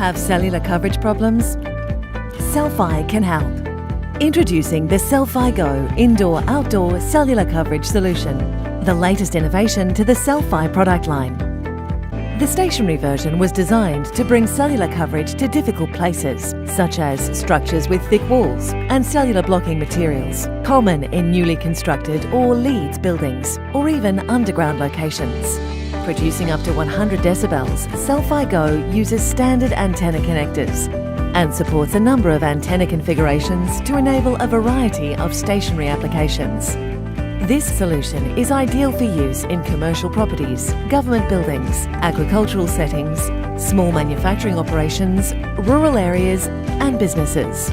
Have cellular coverage problems? Cel-Fi can help. Introducing the Cel-Fi Go indoor-outdoor cellular coverage solution, the latest innovation to the Cel-Fi product line. The stationary version was designed to bring cellular coverage to difficult places, such as structures with thick walls and cellular blocking materials, common in newly constructed or leads buildings, or even underground locations. Producing up to 100 decibels, Cel-Fi Go uses standard antenna connectors and supports a number of antenna configurations to enable a variety of stationary applications. This solution is ideal for use in commercial properties, government buildings, agricultural settings, small manufacturing operations, rural areas and businesses.